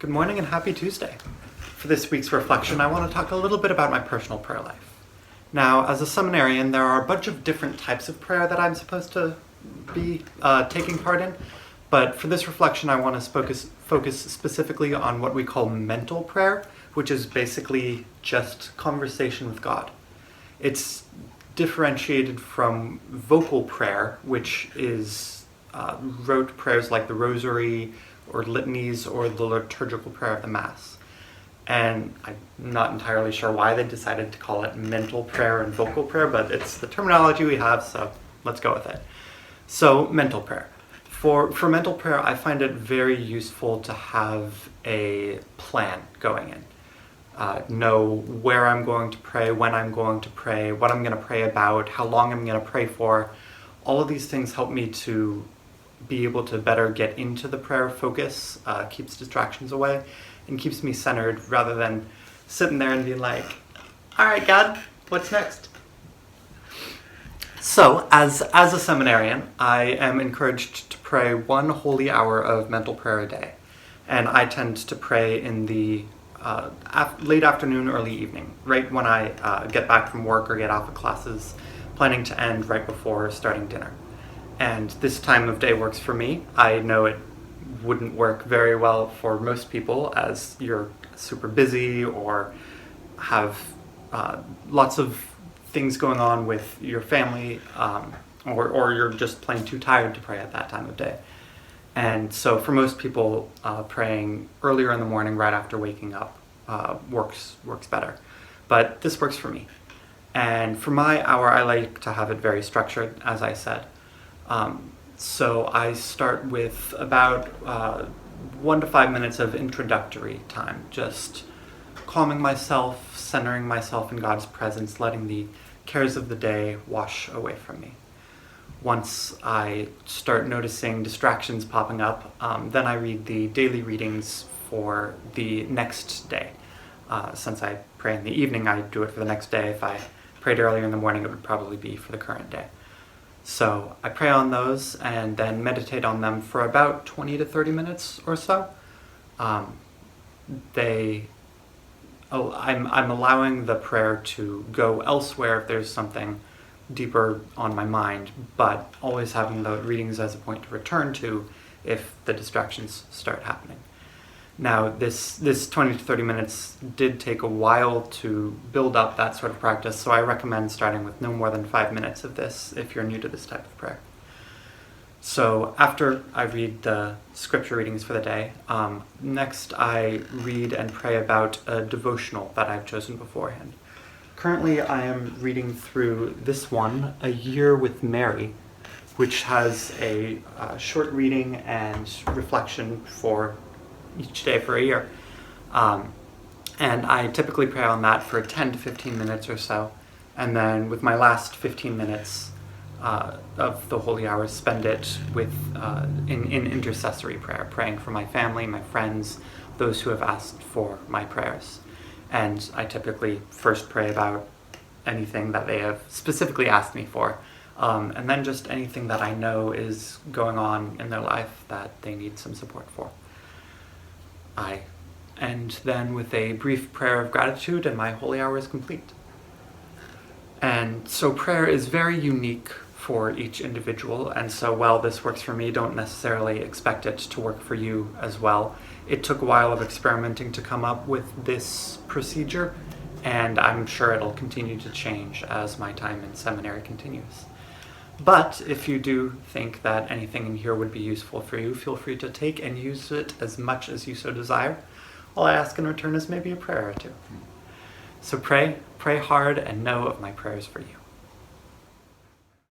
Good morning and happy Tuesday. For this week's reflection, I want to talk a little bit about my personal prayer life. Now, as a seminarian, there are a bunch of different types of prayer that I'm supposed to be taking part in, but for this reflection, I want to focus specifically on what we call mental prayer, which is basically just conversation with God. It's differentiated from vocal prayer, which is rote prayers like the Rosary or litanies or the liturgical prayer of the Mass. And I'm not entirely sure why they decided to call it mental prayer and vocal prayer, but it's the terminology we have, so let's go with it. So, mental prayer. For mental prayer, I find it very useful to have a plan going in. Know where I'm going to pray, when I'm going to pray, what I'm going to pray about, how long I'm going to pray for. All of these things help me to be able to better get into the prayer focus, keeps distractions away, and keeps me centered rather than sitting there and being like, all right, God, what's next? So, as a seminarian, I am encouraged to pray 1 holy hour of mental prayer a day. And I tend to pray in the late afternoon, early evening, right when I get back from work or get off of classes, planning to end right before starting dinner. And this time of day works for me. I know it wouldn't work very well for most people as you're super busy or have lots of things going on with your family, or you're just plain too tired to pray at that time of day. And so for most people, praying earlier in the morning right after waking up works better. But this works for me. And for my hour, I like to have it very structured, as I said. So I start with about 1 to 5 minutes of introductory time, just calming myself, centering myself in God's presence, letting the cares of the day wash away from me. Once I start noticing distractions popping up, then I read the daily readings for the next day. Since I pray in the evening, I do it for the next day. If I prayed earlier in the morning, it would probably be for the current day. So I pray on those and then meditate on them for about 20 to 30 minutes or so. I'm allowing the prayer to go elsewhere if there's something deeper on my mind, but always having the readings as a point to return to if the distractions start happening. Now, this 20 to 30 minutes did take a while to build up that sort of practice, so I recommend starting with no more than 5 minutes of this if you're new to this type of prayer. So after I read the scripture readings for the day, next I read and pray about a devotional that I've chosen beforehand. Currently I am reading through this one, A Year with Mary, which has a short reading and reflection for each day for a year. And I typically pray on that for 10 to 15 minutes or so. And then with my last 15 minutes of the holy hours, spend it with in intercessory prayer, praying for my family, my friends, those who have asked for my prayers. And I typically first pray about anything that they have specifically asked me for, and then just anything that I know is going on in their life that they need some support for. I end then with a brief prayer of gratitude, and my holy hour is complete. And so prayer is very unique for each individual, and so while this works for me, don't necessarily expect it to work for you as well. It took a while of experimenting to come up with this procedure, and I'm sure it'll continue to change as my time in seminary continues. But if you do think that anything in here would be useful for you, feel free to take and use it as much as you so desire. All I ask in return is maybe a prayer or two. So pray hard, and know of my prayers for you.